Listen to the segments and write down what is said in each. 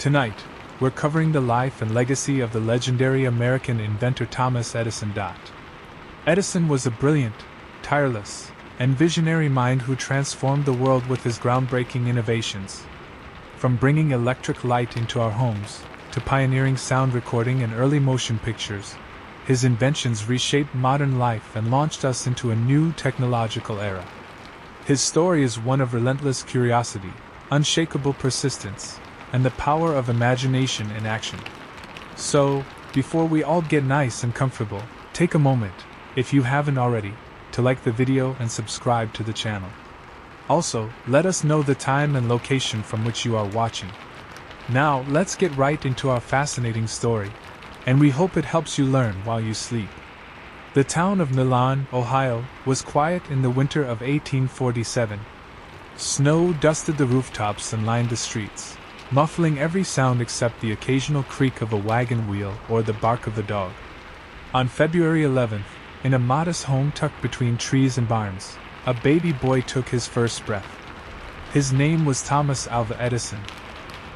Tonight, we're covering the life and legacy of the legendary American inventor Thomas Edison. Edison was a brilliant, tireless, and visionary mind who transformed the world with his groundbreaking innovations. From bringing electric light into our homes, to pioneering sound recording and early motion pictures, his inventions reshaped modern life and launched us into a new technological era. His story is one of relentless curiosity, unshakable persistence, and the power of imagination in action. So, before we all get nice and comfortable, take a moment, if you haven't already, to like the video and subscribe to the channel. Also, let us know the time and location from which you are watching. Now, let's get right into our fascinating story, and we hope it helps you learn while you sleep. The town of Milan, Ohio, was quiet in the winter of 1847. Snow dusted the rooftops and lined the streets, muffling every sound except the occasional creak of a wagon wheel or the bark of the dog. On February 11th, in a modest home tucked between trees and barns, a baby boy took his first breath. His name was Thomas Alva Edison.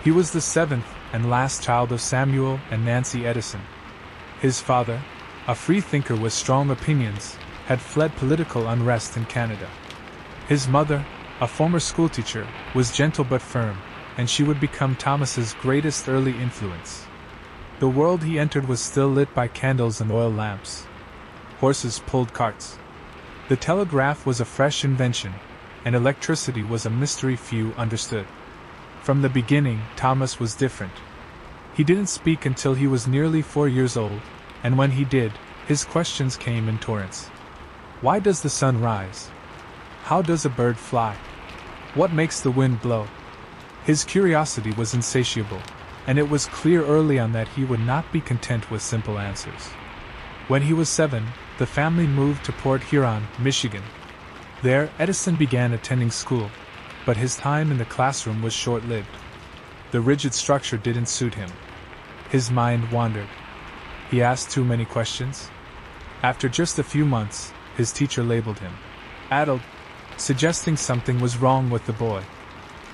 He was the seventh and last child of Samuel and Nancy Edison. His father, a free thinker with strong opinions, had fled political unrest in Canada. His mother, a former schoolteacher, was gentle but firm, and she would become Thomas's greatest early influence. The world he entered was still lit by candles and oil lamps. Horses pulled carts. The telegraph was a fresh invention, and electricity was a mystery few understood. From the beginning, Thomas was different. He didn't speak until he was nearly 4 years old, and when he did, his questions came in torrents. Why does the sun rise? How does a bird fly? What makes the wind blow? His curiosity was insatiable, and it was clear early on that he would not be content with simple answers. When he was 7, the family moved to Port Huron, Michigan. There, Edison began attending school, but his time in the classroom was short-lived. The rigid structure didn't suit him. His mind wandered. He asked too many questions. After just a few months, his teacher labeled him addled, suggesting something was wrong with the boy.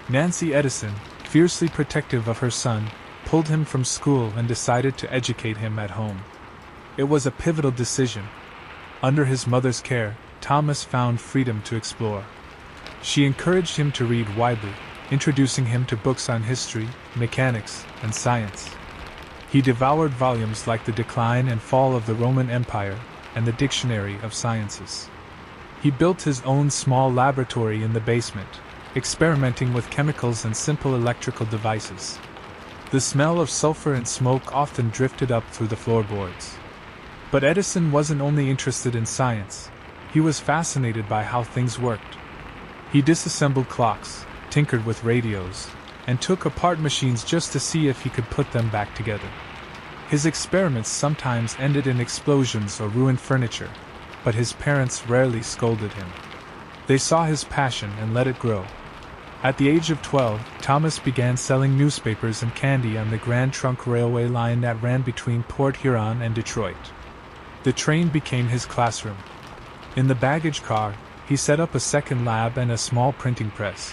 Nancy Edison, fiercely protective of her son, pulled him from school and decided to educate him at home. It was a pivotal decision. Under his mother's care, Thomas found freedom to explore. She encouraged him to read widely, introducing him to books on history, mechanics, and science. He devoured volumes like The Decline and Fall of the Roman Empire and the Dictionary of Sciences. He built his own small laboratory in the basement, experimenting with chemicals and simple electrical devices. The smell of sulfur and smoke often drifted up through the floorboards. But Edison wasn't only interested in science, he was fascinated by how things worked. He disassembled clocks, tinkered with radios, and took apart machines just to see if he could put them back together. His experiments sometimes ended in explosions or ruined furniture, but his parents rarely scolded him. They saw his passion and let it grow. At the age of 12, Thomas began selling newspapers and candy on the Grand Trunk Railway line that ran between Port Huron and Detroit. The train became his classroom. In the baggage car, he set up a second lab and a small printing press.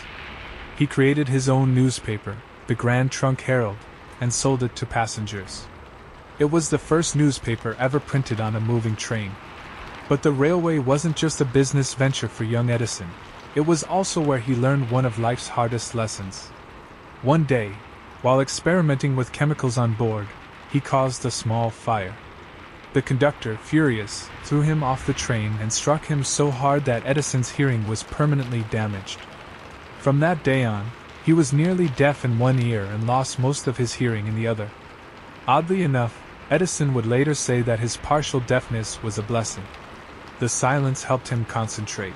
He created his own newspaper, the Grand Trunk Herald, and sold it to passengers. It was the first newspaper ever printed on a moving train. But the railway wasn't just a business venture for young Edison. It was also where he learned one of life's hardest lessons. One day, while experimenting with chemicals on board, he caused a small fire. The conductor, furious, threw him off the train and struck him so hard that Edison's hearing was permanently damaged. From that day on, he was nearly deaf in one ear and lost most of his hearing in the other. Oddly enough, Edison would later say that his partial deafness was a blessing. The silence helped him concentrate.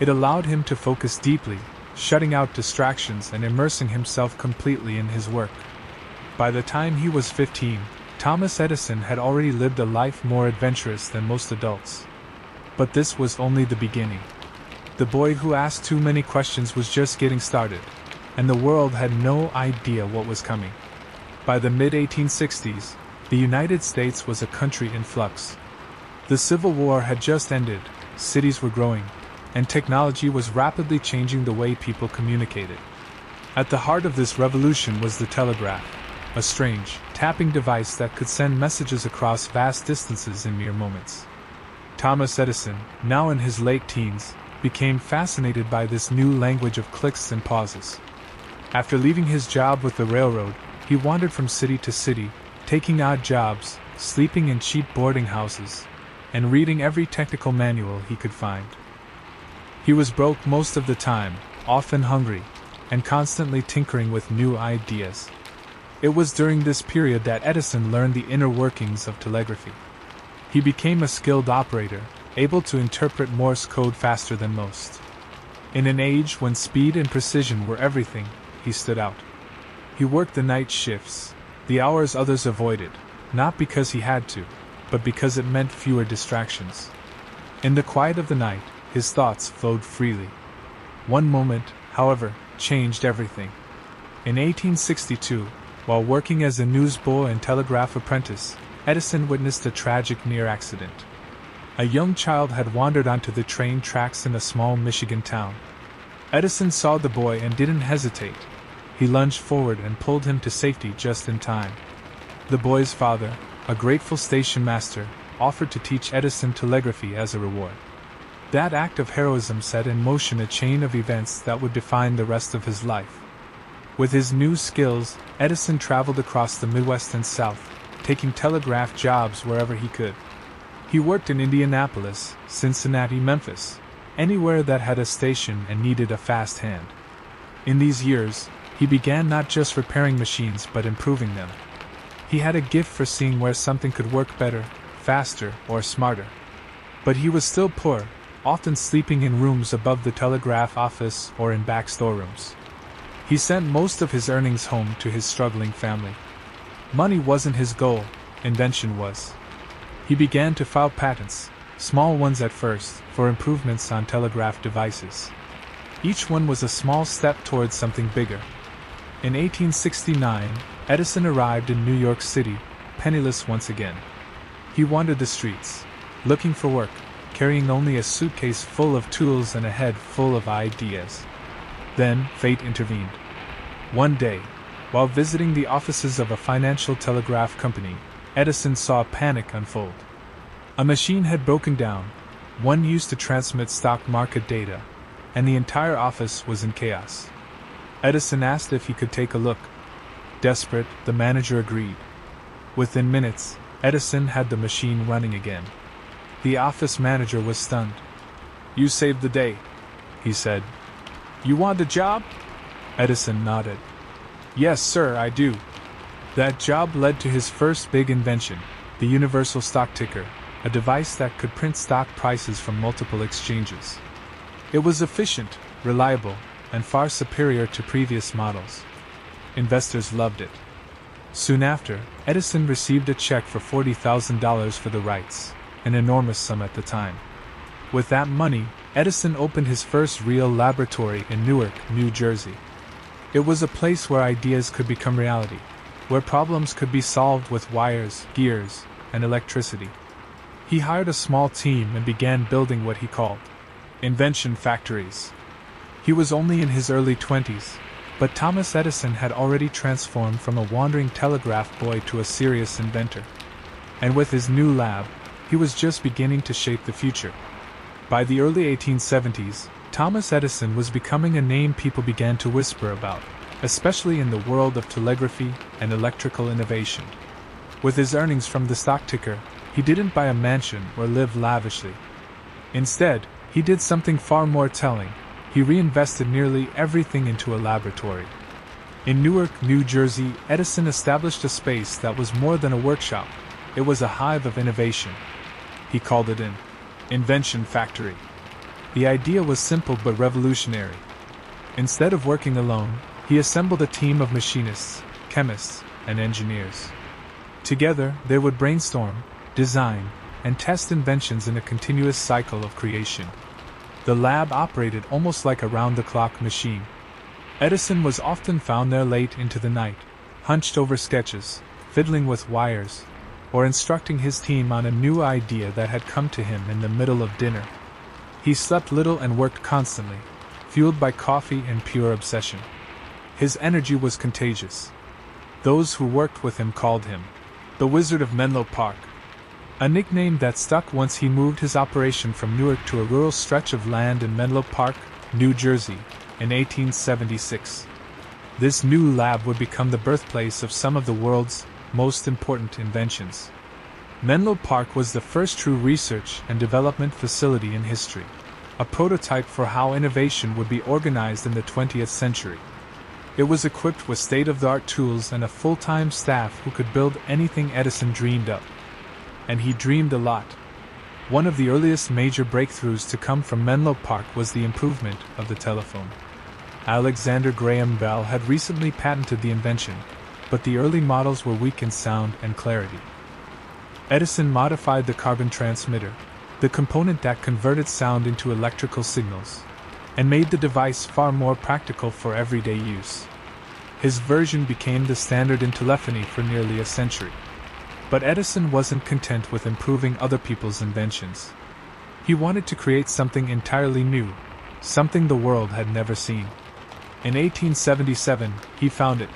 It allowed him to focus deeply, shutting out distractions and immersing himself completely in his work. By the time he was 15, Thomas Edison had already lived a life more adventurous than most adults. But this was only the beginning. The boy who asked too many questions was just getting started, and the world had no idea what was coming. By the mid-1860s, the United States was a country in flux. The Civil War had just ended, cities were growing, and technology was rapidly changing the way people communicated. At the heart of this revolution was the telegraph, a strange, tapping device that could send messages across vast distances in mere moments. Thomas Edison, now in his late teens, became fascinated by this new language of clicks and pauses. After leaving his job with the railroad, he wandered from city to city, taking odd jobs, sleeping in cheap boarding houses, and reading every technical manual he could find. He was broke most of the time, often hungry, and constantly tinkering with new ideas. It was during this period that Edison learned the inner workings of telegraphy. He became a skilled operator, able to interpret Morse code faster than most. In an age when speed and precision were everything, he stood out. He worked the night shifts, the hours others avoided, not because he had to, but because it meant fewer distractions. In the quiet of the night, his thoughts flowed freely. One moment, however, changed everything. In 1862, while working as a newsboy and telegraph apprentice, Edison witnessed a tragic near accident. A young child had wandered onto the train tracks in a small Michigan town. Edison saw the boy and didn't hesitate. He lunged forward and pulled him to safety just in time. The boy's father, a grateful station master, offered to teach Edison telegraphy as a reward. That act of heroism set in motion a chain of events that would define the rest of his life. With his new skills, Edison traveled across the Midwest and South, taking telegraph jobs wherever he could. He worked in Indianapolis, Cincinnati, Memphis, anywhere that had a station and needed a fast hand. In these years, he began not just repairing machines but improving them. He had a gift for seeing where something could work better, faster, or smarter. But he was still poor, often sleeping in rooms above the telegraph office or in back storerooms. He sent most of his earnings home to his struggling family. Money wasn't his goal, invention was. He began to file patents, small ones at first, for improvements on telegraph devices. Each one was a small step towards something bigger. In 1869, Edison arrived in New York City, penniless once again. He wandered the streets, looking for work, carrying only a suitcase full of tools and a head full of ideas. Then, fate intervened. One day, while visiting the offices of a financial telegraph company, Edison saw panic unfold. A machine had broken down, one used to transmit stock market data, and the entire office was in chaos. Edison asked if he could take a look. Desperate, the manager agreed. Within minutes, Edison had the machine running again. The office manager was stunned. "You saved the day," he said. "You want the job?" Edison nodded. "Yes, sir, I do." That job led to his first big invention, the universal stock ticker, a device that could print stock prices from multiple exchanges. It was efficient, reliable, and far superior to previous models. Investors loved it. Soon after, Edison received a check for $40,000 for the rights, an enormous sum at the time. With that money, Edison opened his first real laboratory in Newark, New Jersey. It was a place where ideas could become reality, where problems could be solved with wires, gears, and electricity. He hired a small team and began building what he called invention factories. He was only in his early 20s, but Thomas Edison had already transformed from a wandering telegraph boy to a serious inventor. And with his new lab, he was just beginning to shape the future. By the early 1870s, Thomas Edison was becoming a name people began to whisper about, especially in the world of telegraphy and electrical innovation. With his earnings from the stock ticker, he didn't buy a mansion or live lavishly. Instead, he did something far more telling. He reinvested nearly everything into a laboratory. In Newark, New Jersey, Edison established a space that was more than a workshop. It was a hive of innovation. He called it an invention factory. The idea was simple but revolutionary. Instead of working alone, he assembled a team of machinists, chemists, and engineers. Together, they would brainstorm, design, and test inventions in a continuous cycle of creation. The lab operated almost like a round-the-clock machine. Edison was often found there late into the night, hunched over sketches, fiddling with wires, or instructing his team on a new idea that had come to him in the middle of dinner. He slept little and worked constantly, fueled by coffee and pure obsession. His energy was contagious. Those who worked with him called him the Wizard of Menlo Park, a nickname that stuck once he moved his operation from Newark to a rural stretch of land in Menlo Park, New Jersey, in 1876. This new lab would become the birthplace of some of the world's most important inventions. Menlo Park was the first true research and development facility in history, a prototype for how innovation would be organized in the 20th century. It was equipped with state-of-the-art tools and a full-time staff who could build anything Edison dreamed up. And he dreamed a lot. One of the earliest major breakthroughs to come from Menlo Park was the improvement of the telephone. Alexander Graham Bell had recently patented the invention, but the early models were weak in sound and clarity. Edison modified the carbon transmitter, the component that converted sound into electrical signals, and made the device far more practical for everyday use. His version became the standard in telephony for nearly a century. But Edison wasn't content with improving other people's inventions. He wanted to create something entirely new, something the world had never seen. In 1877, he found it.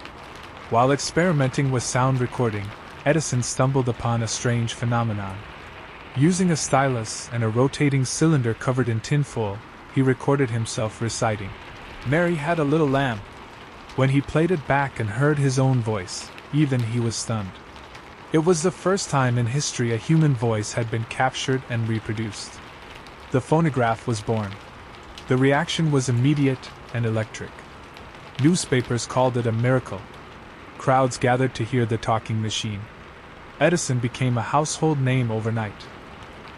While experimenting with sound recording, Edison stumbled upon a strange phenomenon. Using a stylus and a rotating cylinder covered in tinfoil, he recorded himself reciting, "Mary had a little lamb." When he played it back and heard his own voice, even he was stunned. It was the first time in history a human voice had been captured and reproduced. The phonograph was born. The reaction was immediate and electric. Newspapers called it a miracle. Crowds gathered to hear the talking machine. Edison became a household name overnight.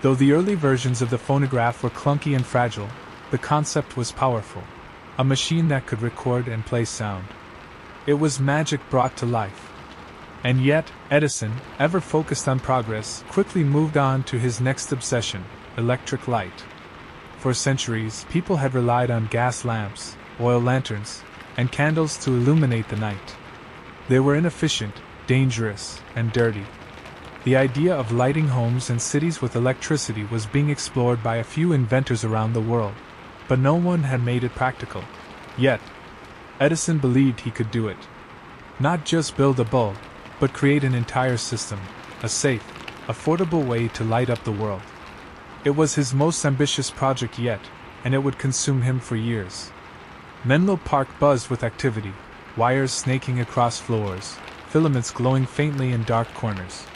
Though the early versions of the phonograph were clunky and fragile, the concept was powerful. A machine that could record and play sound. It was magic brought to life. And yet, Edison, ever focused on progress, quickly moved on to his next obsession, electric light. For centuries, people had relied on gas lamps, oil lanterns, and candles to illuminate the night. They were inefficient, dangerous, and dirty. The idea of lighting homes and cities with electricity was being explored by a few inventors around the world, but no one had made it practical. Yet, Edison believed he could do it. Not just build a bulb, but create an entire system, a safe, affordable way to light up the world. It was his most ambitious project yet, and it would consume him for years. Menlo Park buzzed with activity, wires snaking across floors, filaments glowing faintly in dark corners.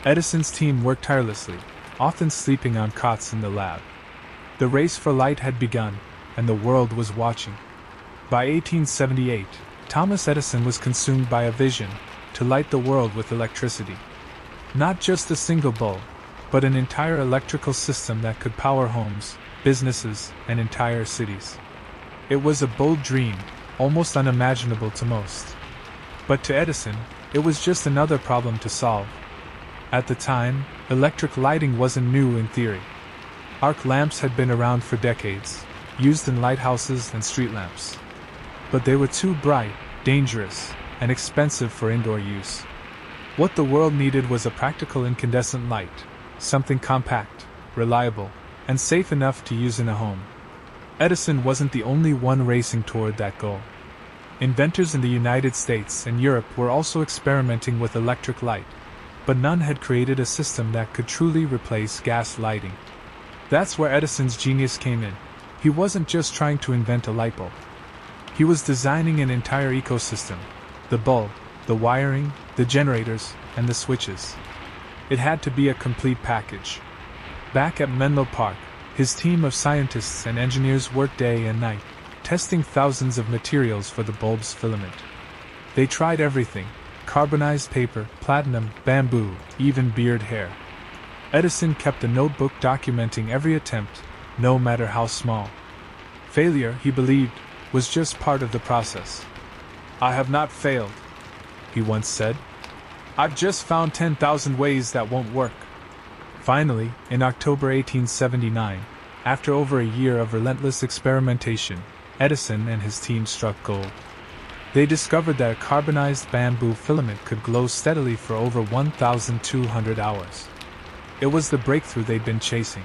Edison's team worked tirelessly, often sleeping on cots in the lab. The race for light had begun, and the world was watching. By 1878, Thomas Edison was consumed by a vision to light the world with electricity. Not just a single bulb, but an entire electrical system that could power homes, businesses, and entire cities. It was a bold dream, almost unimaginable to most. But to Edison, it was just another problem to solve. At the time, electric lighting wasn't new in theory. Arc lamps had been around for decades, used in lighthouses and street lamps. But they were too bright, dangerous, and expensive for indoor use. What the world needed was a practical incandescent light, something compact, reliable, and safe enough to use in a home. Edison wasn't the only one racing toward that goal. Inventors in the United States and Europe were also experimenting with electric light, but none had created a system that could truly replace gas lighting. That's where Edison's genius came in. He wasn't just trying to invent a light bulb. He was designing an entire ecosystem: the bulb, the wiring, the generators, and the switches. It had to be a complete package. Back at Menlo Park, his team of scientists and engineers worked day and night, testing thousands of materials for the bulb's filament. They tried everything: carbonized paper, platinum, bamboo, even beard hair. Edison kept a notebook documenting every attempt, no matter how small. Failure, he believed, was just part of the process. "I have not failed," he once said. "I've just found 10,000 ways that won't work." Finally, in October 1879, after over a year of relentless experimentation, Edison and his team struck gold. They discovered that a carbonized bamboo filament could glow steadily for over 1,200 hours. It was the breakthrough they'd been chasing.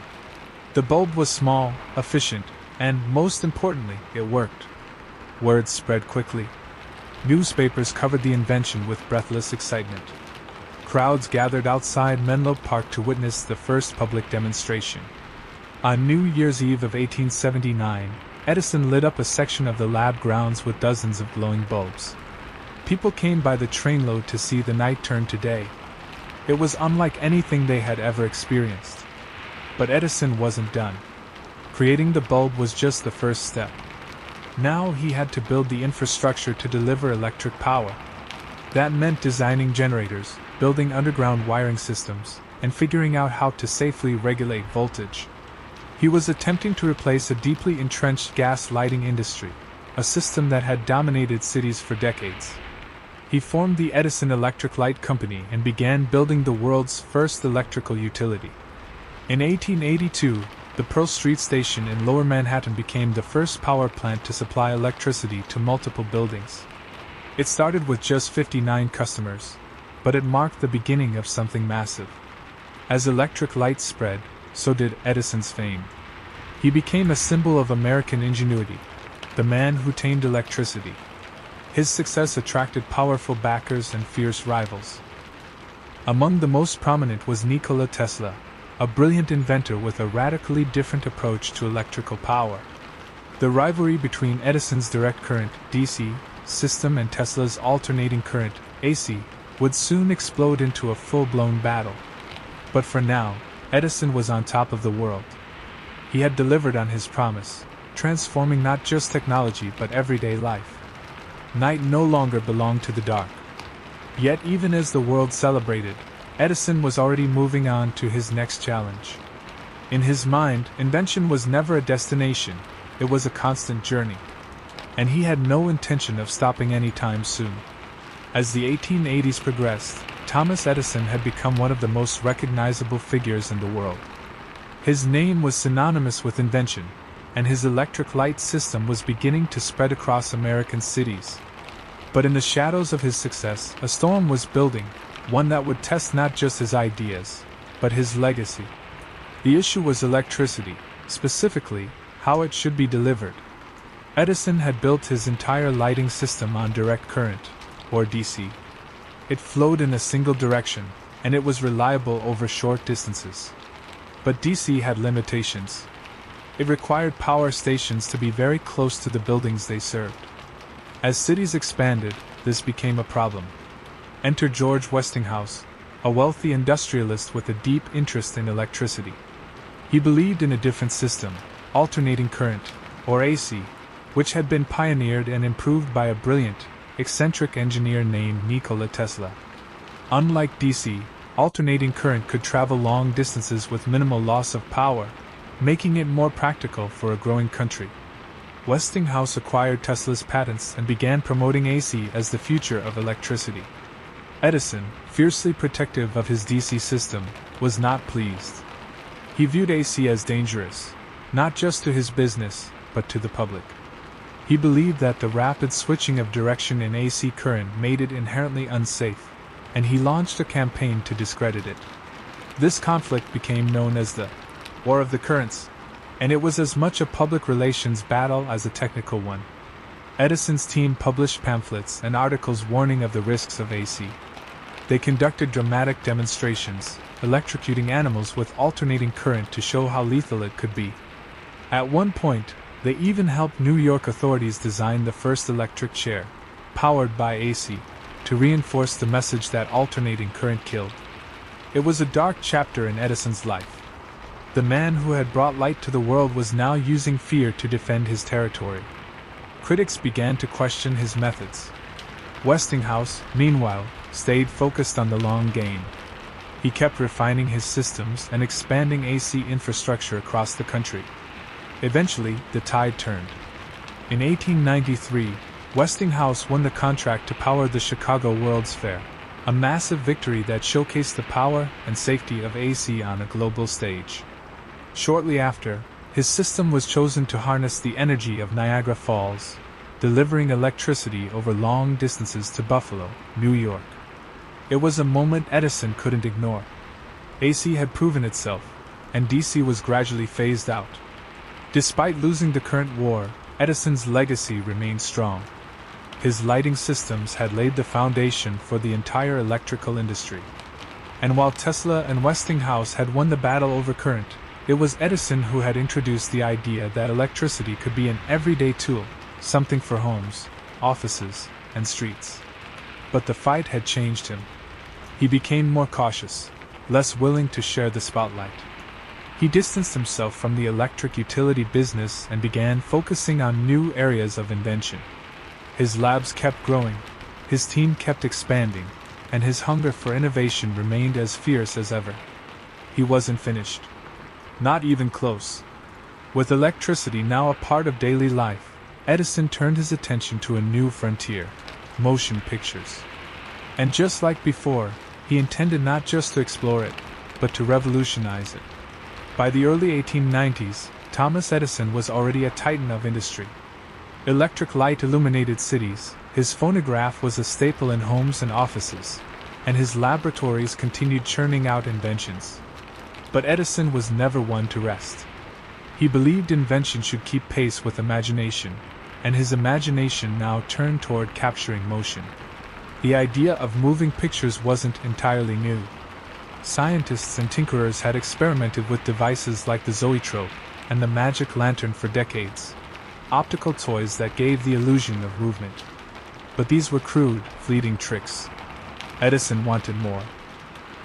The bulb was small, efficient, and, most importantly, it worked. Word spread quickly. Newspapers covered the invention with breathless excitement. Crowds gathered outside Menlo Park to witness the first public demonstration. On New Year's Eve of 1879, Edison lit up a section of the lab grounds with dozens of glowing bulbs. People came by the trainload to see the night turn to day. It was unlike anything they had ever experienced. But Edison wasn't done. Creating the bulb was just the first step. Now he had to build the infrastructure to deliver electric power. That meant designing generators, building underground wiring systems, and figuring out how to safely regulate voltage. He was attempting to replace a deeply entrenched gas lighting industry, a system that had dominated cities for decades. He formed the Edison Electric Light Company and began building the world's first electrical utility. In 1882, the Pearl Street Station in Lower Manhattan became the first power plant to supply electricity to multiple buildings. It started with just 59 customers, but it marked the beginning of something massive. As electric light spread, so did Edison's fame. He became a symbol of American ingenuity, the man who tamed electricity. His success attracted powerful backers and fierce rivals. Among the most prominent was Nikola Tesla, a brilliant inventor with a radically different approach to electrical power. The rivalry between Edison's direct current (DC) system and Tesla's alternating current (AC) would soon explode into a full-blown battle. But for now, Edison was on top of the world. He had delivered on his promise, transforming not just technology but everyday life. Night no longer belonged to the dark. Yet even as the world celebrated, Edison was already moving on to his next challenge. In his mind, invention was never a destination, it was a constant journey. And he had no intention of stopping anytime soon. As the 1880s progressed, Thomas Edison had become one of the most recognizable figures in the world. His name was synonymous with invention, and his electric light system was beginning to spread across American cities. But in the shadows of his success, a storm was building, one that would test not just his ideas, but his legacy. The issue was electricity, specifically, how it should be delivered. Edison had built his entire lighting system on direct current, or DC. It flowed in a single direction, and it was reliable over short distances. But DC had limitations. It required power stations to be very close to the buildings they served. As cities expanded, this became a problem. Enter George Westinghouse, a wealthy industrialist with a deep interest in electricity. He believed in a different system, alternating current, or AC, which had been pioneered and improved by a brilliant, eccentric engineer named Nikola Tesla. Unlike DC, alternating current could travel long distances with minimal loss of power, making it more practical for a growing country. Westinghouse acquired Tesla's patents and began promoting AC as the future of electricity. Edison, fiercely protective of his DC system, was not pleased. He viewed AC as dangerous, not just to his business, but to the public. He believed that the rapid switching of direction in AC current made it inherently unsafe, and he launched a campaign to discredit it. This conflict became known as the War of the Currents, and it was as much a public relations battle as a technical one. Edison's team published pamphlets and articles warning of the risks of AC. They conducted dramatic demonstrations, electrocuting animals with alternating current to show how lethal it could be. At one point, they even helped New York authorities design the first electric chair, powered by AC, to reinforce the message that alternating current killed. It was a dark chapter in Edison's life. The man who had brought light to the world was now using fear to defend his territory. Critics began to question his methods. Westinghouse, meanwhile, stayed focused on the long game. He kept refining his systems and expanding AC infrastructure across the country. Eventually, the tide turned. In 1893, Westinghouse won the contract to power the Chicago World's Fair, a massive victory that showcased the power and safety of AC on a global stage. Shortly after, his system was chosen to harness the energy of Niagara Falls, delivering electricity over long distances to Buffalo, New York. It was a moment Edison couldn't ignore. AC had proven itself, and DC was gradually phased out. Despite losing the current war, Edison's legacy remained strong. His lighting systems had laid the foundation for the entire electrical industry. And while Tesla and Westinghouse had won the battle over current, it was Edison who had introduced the idea that electricity could be an everyday tool, something for homes, offices, and streets. But the fight had changed him. He became more cautious, less willing to share the spotlight. He distanced himself from the electric utility business and began focusing on new areas of invention. His labs kept growing, his team kept expanding, and his hunger for innovation remained as fierce as ever. He wasn't finished. Not even close. With electricity now a part of daily life, Edison turned his attention to a new frontier: motion pictures. And just like before, he intended not just to explore it, but to revolutionize it. By the early 1890s, Thomas Edison was already a titan of industry. Electric light illuminated cities, his phonograph was a staple in homes and offices, and his laboratories continued churning out inventions. But Edison was never one to rest. He believed invention should keep pace with imagination, and his imagination now turned toward capturing motion. The idea of moving pictures wasn't entirely new. Scientists and tinkerers had experimented with devices like the zoetrope and the magic lantern for decades, optical toys that gave the illusion of movement. But these were crude, fleeting tricks. Edison wanted more.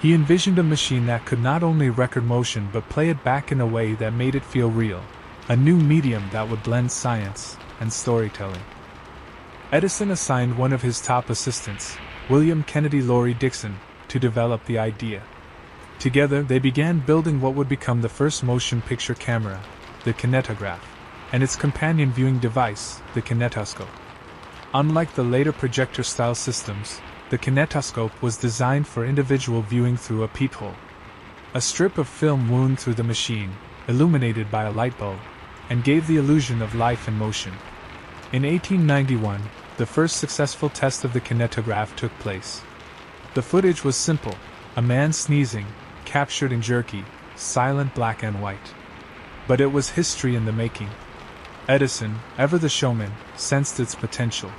He envisioned a machine that could not only record motion but play it back in a way that made it feel real, a new medium that would blend science and storytelling. Edison assigned one of his top assistants, William Kennedy Laurie Dixon, to develop the idea. Together they began building what would become the first motion picture camera, the kinetograph, and its companion viewing device, the kinetoscope. Unlike the later projector-style systems, the kinetoscope was designed for individual viewing through a peephole. A strip of film wound through the machine, illuminated by a light bulb, and gave the illusion of life and motion. In 1891, the first successful test of the kinetograph took place. The footage was simple: a man sneezing, captured in jerky, silent black and white. But it was history in the making. Edison, ever the showman, sensed its potential.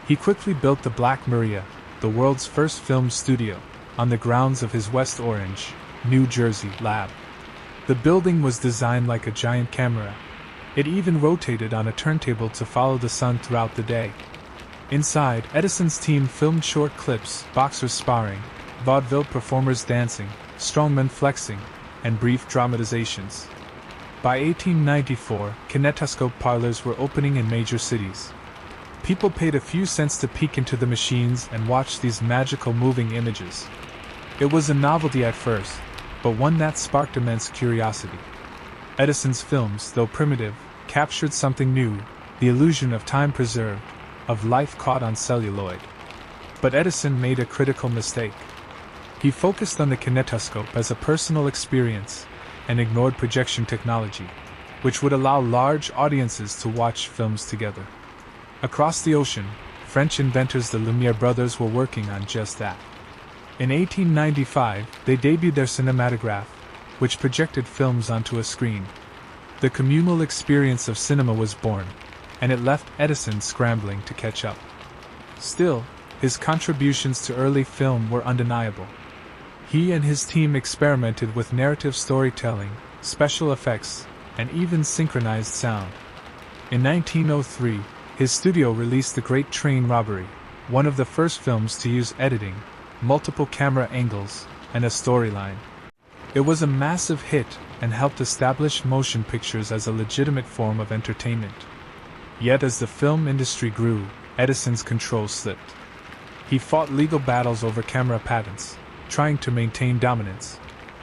He quickly built the Black Maria, the world's first film studio, on the grounds of his West Orange, New Jersey lab. The building was designed like a giant camera. It even rotated on a turntable to follow the sun throughout the day. Inside, Edison's team filmed short clips, boxers sparring, vaudeville performers dancing, strongmen flexing, and brief dramatizations. By 1894, kinetoscope parlors were opening in major cities. People paid a few cents to peek into the machines and watch these magical moving images. It was a novelty at first, but one that sparked immense curiosity. Edison's films, though primitive, captured something new: the illusion of time preserved, of life caught on celluloid. But Edison made a critical mistake. He focused on the kinetoscope as a personal experience and ignored projection technology, which would allow large audiences to watch films together. Across the ocean, French inventors the Lumière brothers were working on just that. In 1895, they debuted their cinematograph, which projected films onto a screen. The communal experience of cinema was born, and it left Edison scrambling to catch up. Still, his contributions to early film were undeniable. He and his team experimented with narrative storytelling, special effects, and even synchronized sound. In 1903, his studio released The Great Train Robbery, one of the first films to use editing, multiple camera angles, and a storyline. It was a massive hit and helped establish motion pictures as a legitimate form of entertainment. Yet as the film industry grew, Edison's control slipped. He fought legal battles over camera patents, trying to maintain dominance,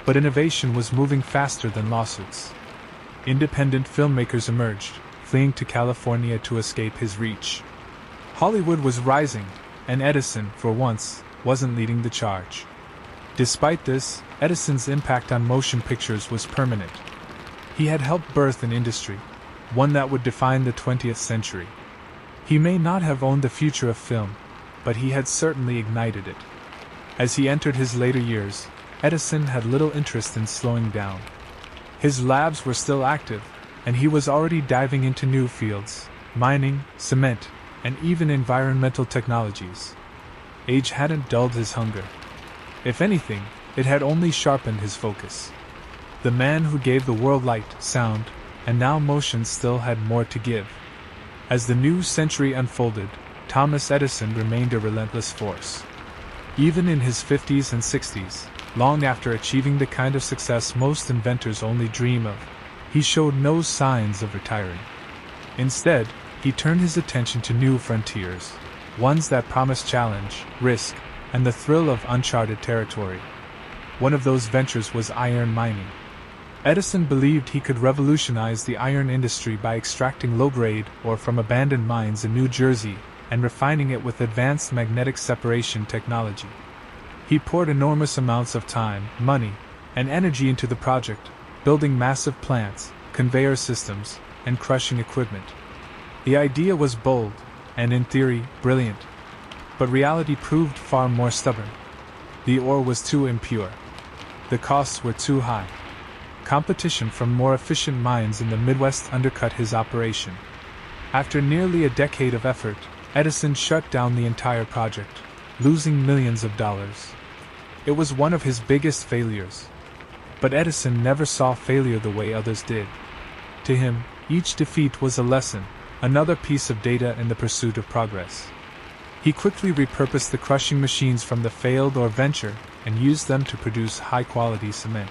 but innovation was moving faster than lawsuits. Independent filmmakers emerged, fleeing to California to escape his reach. Hollywood was rising, and Edison, for once, wasn't leading the charge. Despite this, Edison's impact on motion pictures was permanent. He had helped birth an industry, one that would define the 20th century. He may not have owned the future of film, but he had certainly ignited it. As he entered his later years, Edison had little interest in slowing down. His labs were still active, and he was already diving into new fields: mining, cement, and even environmental technologies. Age hadn't dulled his hunger. If anything, it had only sharpened his focus. The man who gave the world light, sound, and now motion still had more to give. As the new century unfolded, Thomas Edison remained a relentless force. Even in his 50s and 60s, long after achieving the kind of success most inventors only dream of, he showed no signs of retiring. Instead, he turned his attention to new frontiers, ones that promised challenge, risk, and the thrill of uncharted territory. One of those ventures was iron mining. Edison believed he could revolutionize the iron industry by extracting low-grade ore from abandoned mines in New Jersey and refining it with advanced magnetic separation technology. He poured enormous amounts of time, money, and energy into the project, building massive plants, conveyor systems, and crushing equipment. The idea was bold, and in theory, brilliant. But reality proved far more stubborn. The ore was too impure. The costs were too high. Competition from more efficient mines in the Midwest undercut his operation. After nearly a decade of effort, Edison shut down the entire project, losing millions of dollars. It was one of his biggest failures. But Edison never saw failure the way others did. To him, each defeat was a lesson, another piece of data in the pursuit of progress. He quickly repurposed the crushing machines from the failed ore venture and used them to produce high-quality cement.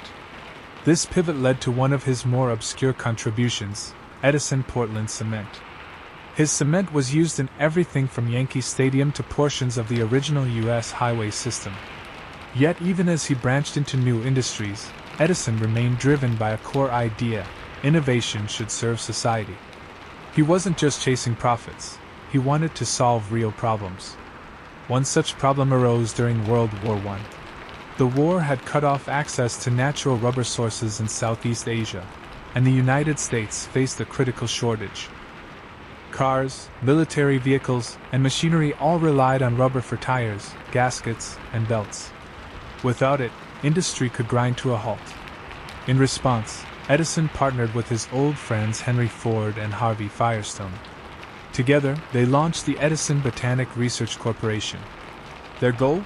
This pivot led to one of his more obscure contributions, Edison Portland Cement. His cement was used in everything from Yankee Stadium to portions of the original U.S. highway system. Yet even as he branched into new industries, Edison remained driven by a core idea: innovation should serve society. He wasn't just chasing profits, he wanted to solve real problems. One such problem arose during World War I. The war had cut off access to natural rubber sources in Southeast Asia, and the United States faced a critical shortage. Cars, military vehicles, and machinery all relied on rubber for tires, gaskets, and belts. Without it, industry could grind to a halt. In response, Edison partnered with his old friends Henry Ford and Harvey Firestone. Together, they launched the Edison Botanic Research Corporation. Their goal?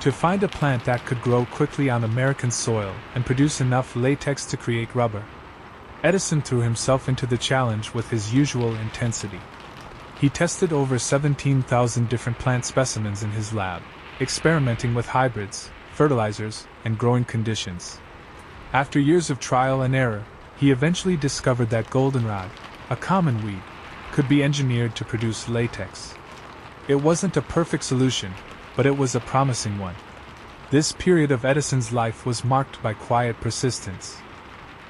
To find a plant that could grow quickly on American soil and produce enough latex to create rubber. Edison threw himself into the challenge with his usual intensity. He tested over 17,000 different plant specimens in his lab, experimenting with hybrids, fertilizers, and growing conditions. After years of trial and error, he eventually discovered that goldenrod, a common weed, could be engineered to produce latex. It wasn't a perfect solution, but it was a promising one. This period of Edison's life was marked by quiet persistence.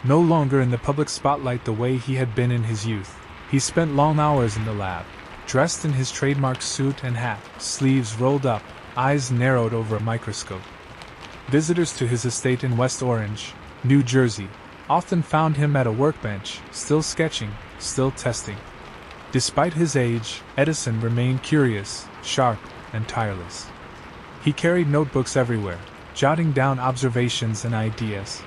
No longer in the public spotlight the way he had been in his youth, he spent long hours in the lab, dressed in his trademark suit and hat, sleeves rolled up, eyes narrowed over a microscope. Visitors to his estate in West Orange, New Jersey, often found him at a workbench, still sketching, still testing. Despite his age, Edison remained curious, sharp, and tireless. He carried notebooks everywhere, jotting down observations and ideas.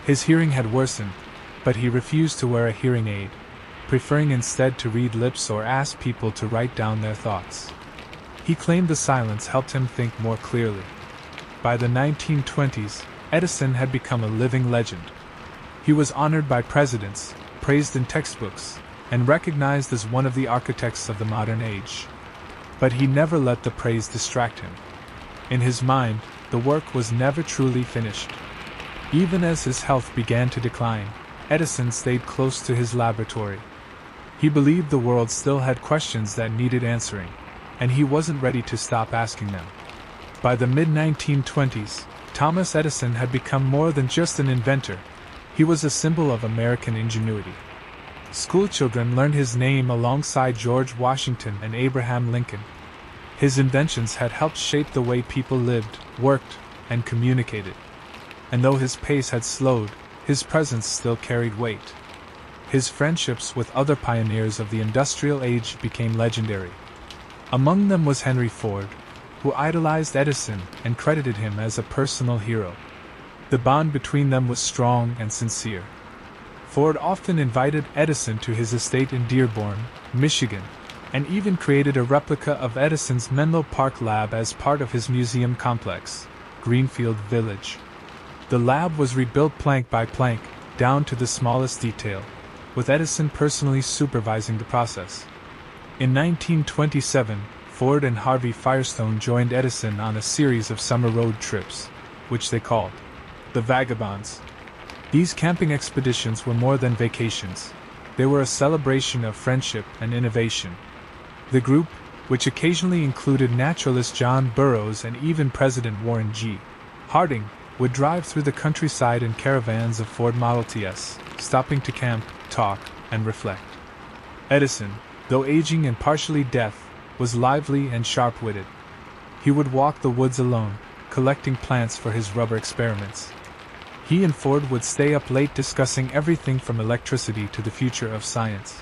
His hearing had worsened, but he refused to wear a hearing aid, preferring instead to read lips or ask people to write down their thoughts. He claimed the silence helped him think more clearly. By the 1920s, Edison had become a living legend. He was honored by presidents, praised in textbooks, and recognized as one of the architects of the modern age. But he never let the praise distract him. In his mind, the work was never truly finished. Even as his health began to decline, Edison stayed close to his laboratory. He believed the world still had questions that needed answering, and he wasn't ready to stop asking them. By the mid-1920s, Thomas Edison had become more than just an inventor. He was a symbol of American ingenuity. Schoolchildren learned his name alongside George Washington and Abraham Lincoln. His inventions had helped shape the way people lived, worked, and communicated. And though his pace had slowed, his presence still carried weight. His friendships with other pioneers of the industrial age became legendary. Among them was Henry Ford, who idolized Edison and credited him as a personal hero. The bond between them was strong and sincere. Ford often invited Edison to his estate in Dearborn, Michigan, and even created a replica of Edison's Menlo Park lab as part of his museum complex, Greenfield Village. The lab was rebuilt plank by plank, down to the smallest detail, with Edison personally supervising the process. In 1927, Ford and Harvey Firestone joined Edison on a series of summer road trips, which they called the Vagabonds. These camping expeditions were more than vacations. They were a celebration of friendship and innovation. The group, which occasionally included naturalist John Burroughs and even President Warren G. Harding, would drive through the countryside in caravans of Ford Model Ts, stopping to camp, talk, and reflect. Edison, though aging and partially deaf, was lively and sharp-witted. He would walk the woods alone, collecting plants for his rubber experiments. He and Ford would stay up late discussing everything from electricity to the future of science.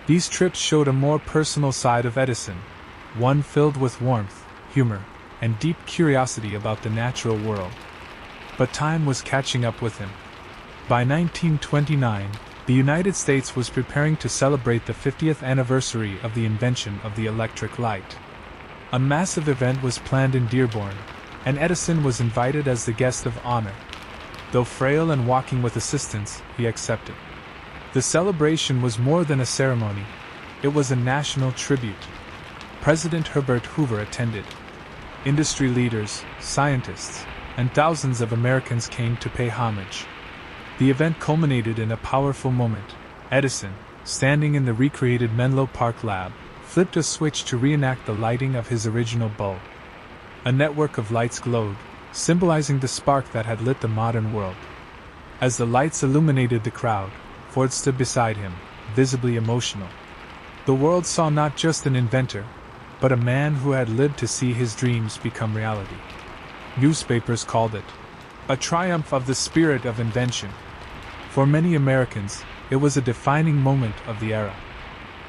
These trips showed a more personal side of Edison, one filled with warmth, humor, and deep curiosity about the natural world. But time was catching up with him. By 1929, the United States was preparing to celebrate the 50th anniversary of the invention of the electric light. A massive event was planned in Dearborn, and Edison was invited as the guest of honor. Though frail and walking with assistance, he accepted. The celebration was more than a ceremony. It was a national tribute. President Herbert Hoover attended. Industry leaders, scientists, and thousands of Americans came to pay homage. The event culminated in a powerful moment. Edison, standing in the recreated Menlo Park lab, flipped a switch to reenact the lighting of his original bulb. A network of lights glowed, symbolizing the spark that had lit the modern world. As the lights illuminated the crowd, Ford stood beside him, visibly emotional. The world saw not just an inventor, but a man who had lived to see his dreams become reality. Newspapers called it a triumph of the spirit of invention. For many Americans, it was a defining moment of the era.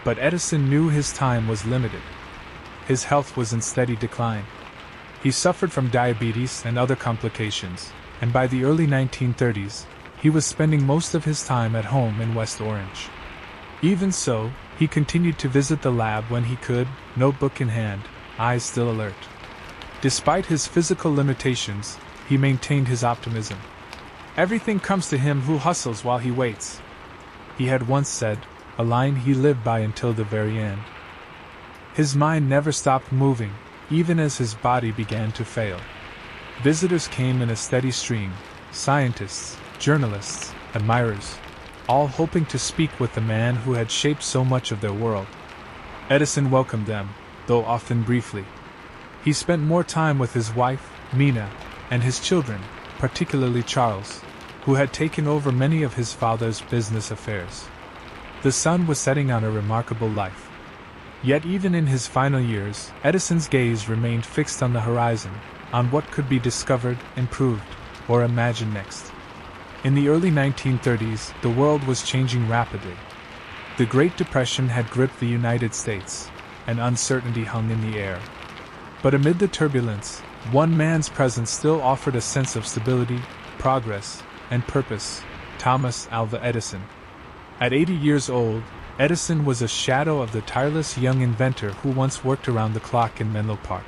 But Edison knew his time was limited. His health was in steady decline. He suffered from diabetes and other complications, and by the early 1930s, he was spending most of his time at home in West Orange. Even so, he continued to visit the lab when he could, notebook in hand, eyes still alert. Despite his physical limitations, he maintained his optimism. "Everything comes to him who hustles while he waits," he had once said, a line he lived by until the very end. His mind never stopped moving, even as his body began to fail. Visitors came in a steady stream, scientists, journalists, admirers, all hoping to speak with the man who had shaped so much of their world. Edison welcomed them, though often briefly. He spent more time with his wife, Mina, and his children, particularly Charles, who had taken over many of his father's business affairs. The son was setting on a remarkable life. Yet even in his final years, Edison's gaze remained fixed on the horizon, on what could be discovered, improved, or imagined next. In the early 1930s, the world was changing rapidly. The Great Depression had gripped the United States, and uncertainty hung in the air. But amid the turbulence, one man's presence still offered a sense of stability, progress, and purpose: Thomas Alva Edison. At 80 years old, Edison was a shadow of the tireless young inventor who once worked around the clock in Menlo Park.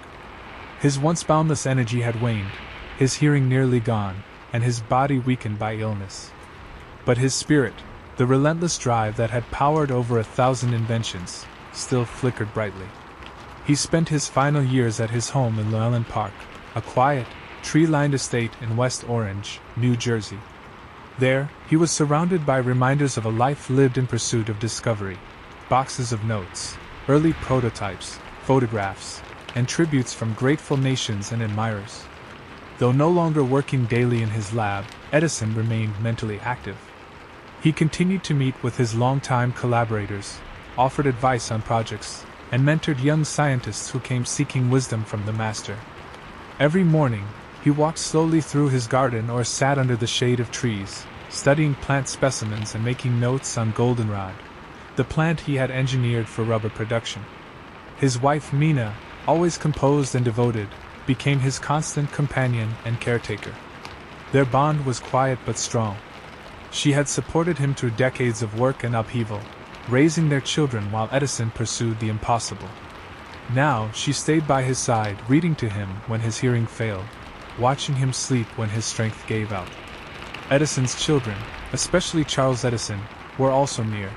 His once boundless energy had waned, his hearing nearly gone, and his body weakened by illness. But his spirit, the relentless drive that had powered over 1,000 inventions, still flickered brightly. He spent his final years at his home in Llewellyn Park, a quiet, tree-lined estate in West Orange, New Jersey. There, he was surrounded by reminders of a life lived in pursuit of discovery: boxes of notes, early prototypes, photographs, and tributes from grateful nations and admirers. Though no longer working daily in his lab, Edison remained mentally active. He continued to meet with his longtime collaborators, offered advice on projects, and mentored young scientists who came seeking wisdom from the master. Every morning, he walked slowly through his garden or sat under the shade of trees, studying plant specimens and making notes on goldenrod, the plant he had engineered for rubber production. His wife Mina, always composed and devoted, became his constant companion and caretaker. Their bond was quiet but strong. She had supported him through decades of work and upheaval, raising their children while Edison pursued the impossible. Now she stayed by his side, reading to him when his hearing failed, watching him sleep when his strength gave out. Edison's children, especially Charles Edison, were also near.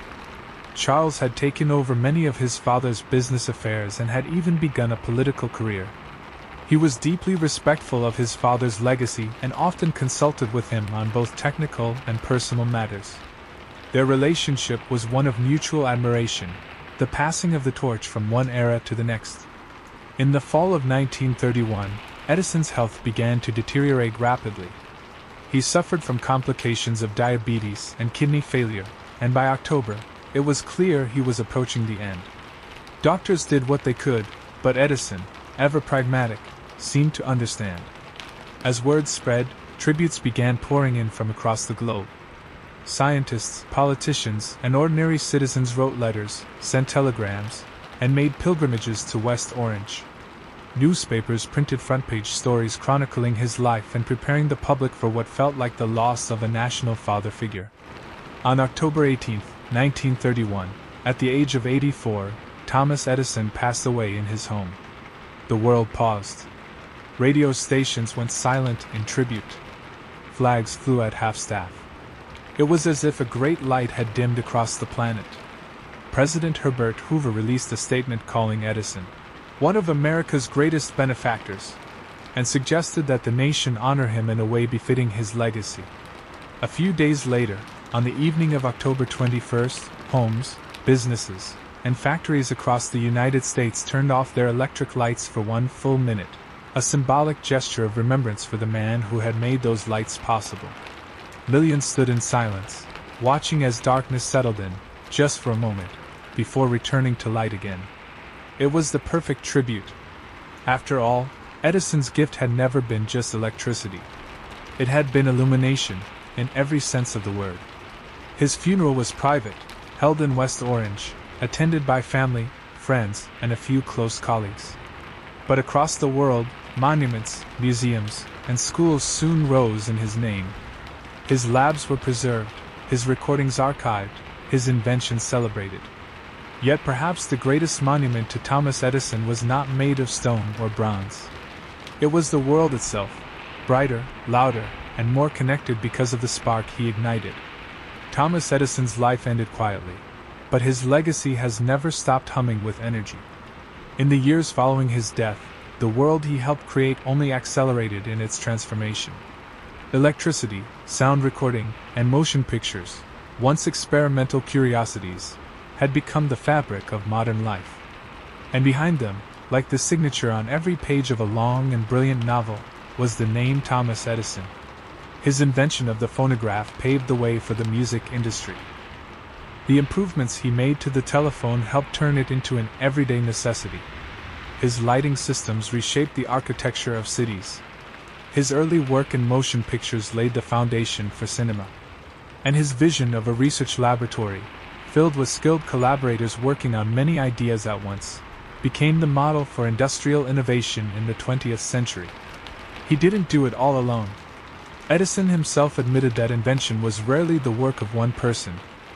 Charles had taken over many of his father's business affairs and had even begun a political career. He was deeply respectful of his father's legacy and often consulted with him on both technical and personal matters. Their relationship was one of mutual admiration, the passing of the torch from one era to the next. In the fall of 1931, Edison's health began to deteriorate rapidly. He suffered from complications of diabetes and kidney failure, and by October, it was clear he was approaching the end. Doctors did what they could, but Edison, ever pragmatic, seemed to understand. As word spread, tributes began pouring in from across the globe. Scientists, politicians, and ordinary citizens wrote letters, sent telegrams, and made pilgrimages to West Orange. Newspapers printed front-page stories chronicling his life and preparing the public for what felt like the loss of a national father figure. On October 18, 1931, at the age of 84, Thomas Edison passed away in his home. The world paused. Radio stations went silent in tribute. Flags flew at half-staff. It was as if a great light had dimmed across the planet. President Herbert Hoover released a statement calling Edison one of America's greatest benefactors, and suggested that the nation honor him in a way befitting his legacy. A few days later, on the evening of October 21st, homes, businesses, and factories across the United States turned off their electric lights for 1 full minute, a symbolic gesture of remembrance for the man who had made those lights possible. Millions stood in silence, watching as darkness settled in, just for a moment, before returning to light again. It was the perfect tribute. After all, Edison's gift had never been just electricity. It had been illumination, in every sense of the word. His funeral was private, held in West Orange, attended by family, friends, and a few close colleagues. But across the world, monuments, museums, and schools soon rose in his name. His labs were preserved, his recordings archived, his inventions celebrated. Yet perhaps the greatest monument to Thomas Edison was not made of stone or bronze. It was the world itself, brighter, louder, and more connected because of the spark he ignited. Thomas Edison's life ended quietly, but his legacy has never stopped humming with energy. In the years following his death, the world he helped create only accelerated in its transformation. Electricity, sound recording, and motion pictures, once experimental curiosities, had become the fabric of modern life. And behind them, like the signature on every page of a long and brilliant novel, was the name Thomas Edison. His invention of the phonograph paved the way for the music industry. The improvements he made to the telephone helped turn it into an everyday necessity. His lighting systems reshaped the architecture of cities. His early work in motion pictures laid the foundation for cinema. And his vision of a research laboratory, filled with skilled collaborators working on many ideas at once, became the model for industrial innovation in the 20th century. He didn't do it all alone. Edison himself admitted that invention was rarely the work of one person.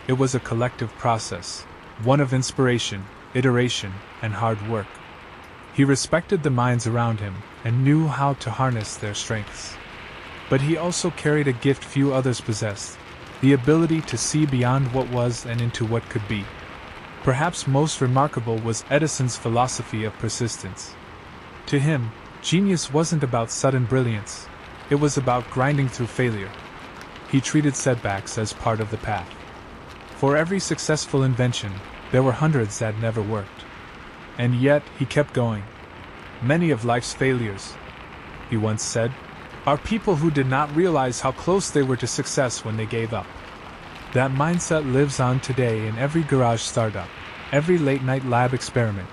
It was a collective process, one of inspiration, iteration, and hard work. He respected the minds around him and knew how to harness their strengths. But he also carried a gift few others possessed, the ability to see beyond what was and into what could be. Perhaps most remarkable was Edison's philosophy of persistence. To him, genius wasn't about sudden brilliance, it was about grinding through failure. He treated setbacks as part of the path. For every successful invention, there were hundreds that never worked. And yet, he kept going. Many of life's failures, he once said, are people who did not realize how close they were to success when they gave up. That mindset lives on today in every garage startup, every late-night lab experiment,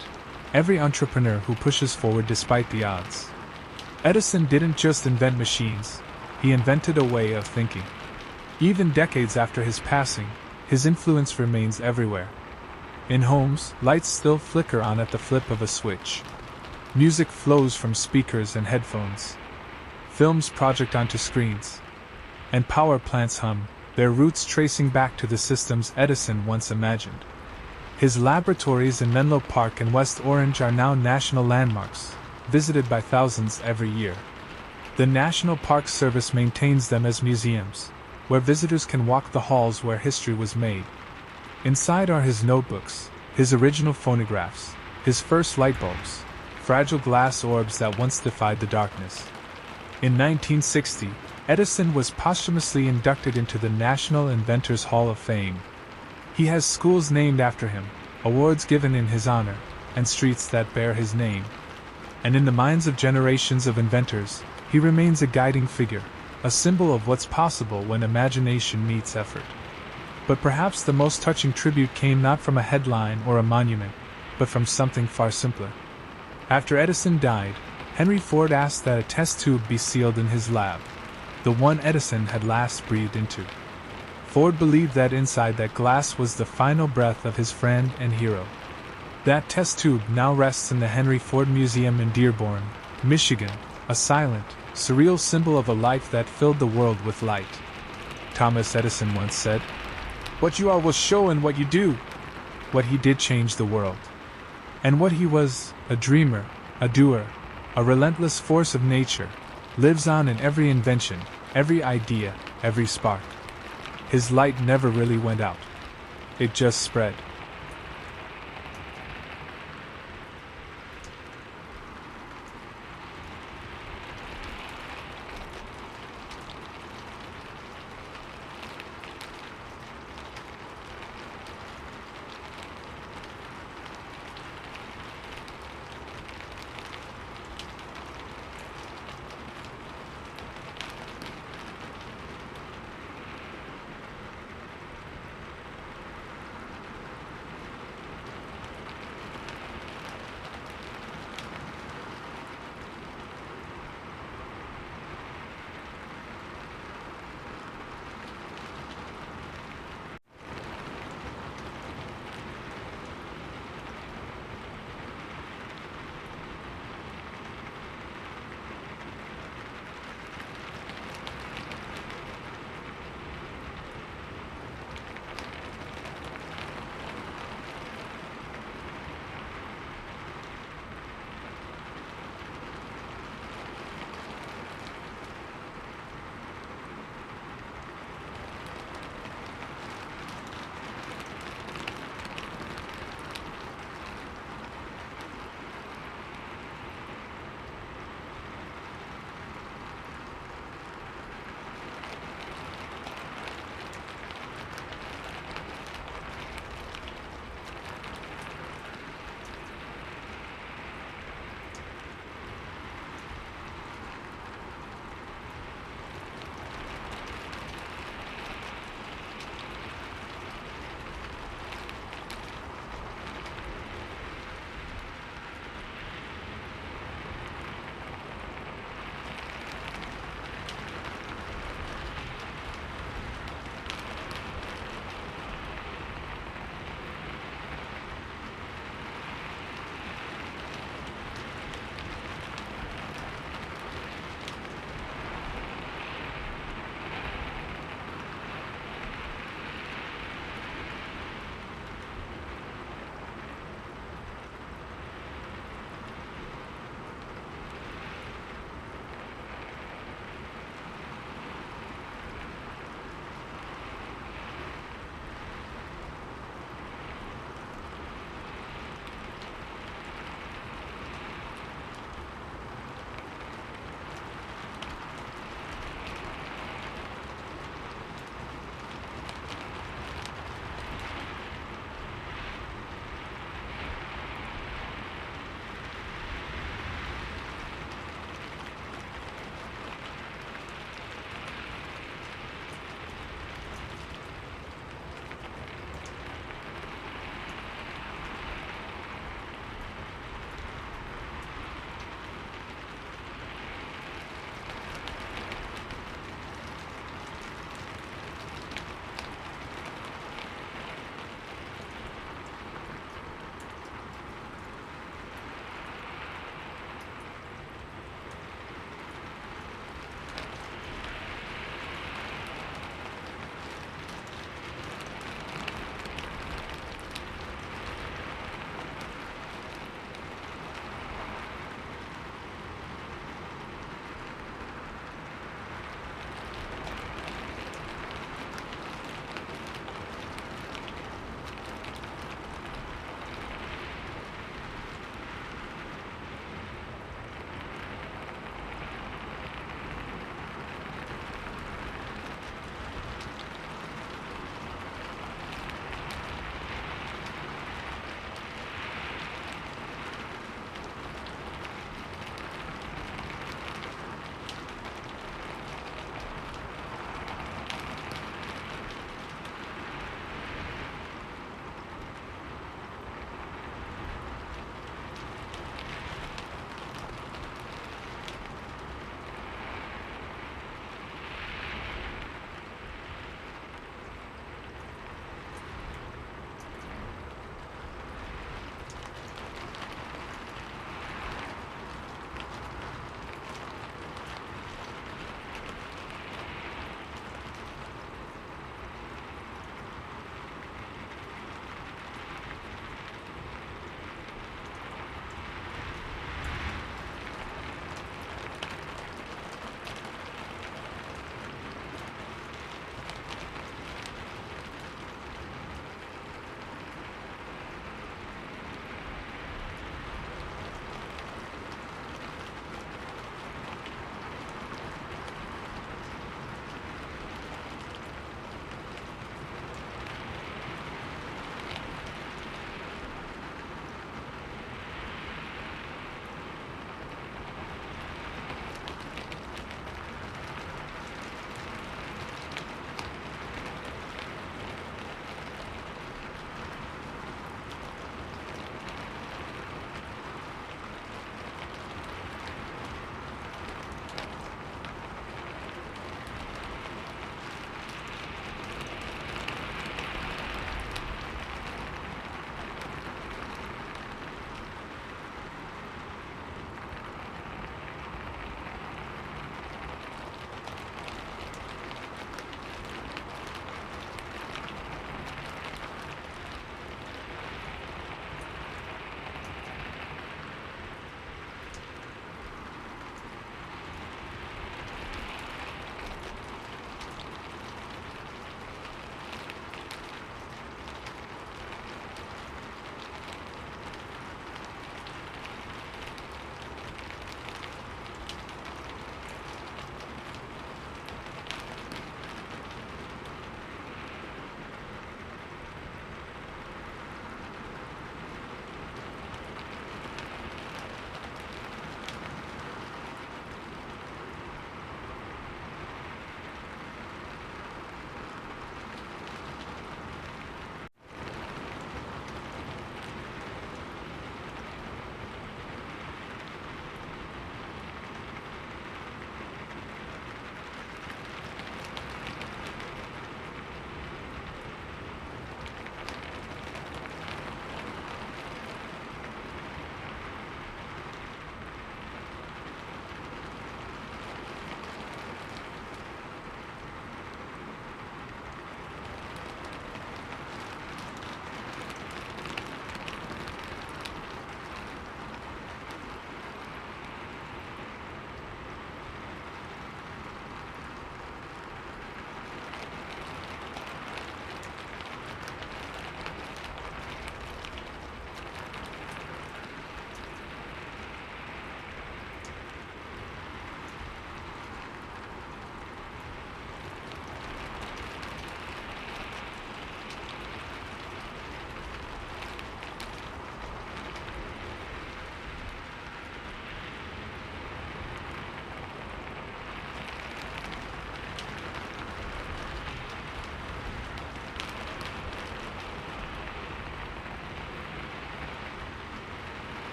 every entrepreneur who pushes forward despite the odds. Edison didn't just invent machines, he invented a way of thinking. Even decades after his passing, his influence remains everywhere. In homes, lights still flicker on at the flip of a switch. Music flows from speakers and headphones. Films project onto screens. And power plants hum, their roots tracing back to the systems Edison once imagined. His laboratories in Menlo Park and West Orange are now national landmarks, visited by thousands every year. The National Park Service maintains them as museums, where visitors can walk the halls where history was made. Inside are his notebooks, his original phonographs, his first light bulbs, fragile glass orbs that once defied the darkness. In 1960, Edison was posthumously inducted into the National Inventors Hall of Fame. He has schools named after him, awards given in his honor, and streets that bear his name. And in the minds of generations of inventors, he remains a guiding figure, a symbol of what's possible when imagination meets effort. But perhaps the most touching tribute came not from a headline or a monument, but from something far simpler. After Edison died, Henry Ford asked that a test tube be sealed in his lab, the one Edison had last breathed into. Ford believed that inside that glass was the final breath of his friend and hero. That test tube now rests in the Henry Ford Museum in Dearborn, Michigan, a silent, surreal symbol of a life that filled the world with light. Thomas Edison once said, "What you are will show in what you do." What he did changed the world. And what he was, a dreamer, a doer, a relentless force of nature, lives on in every invention, every idea, every spark. His light never really went out. It just spread.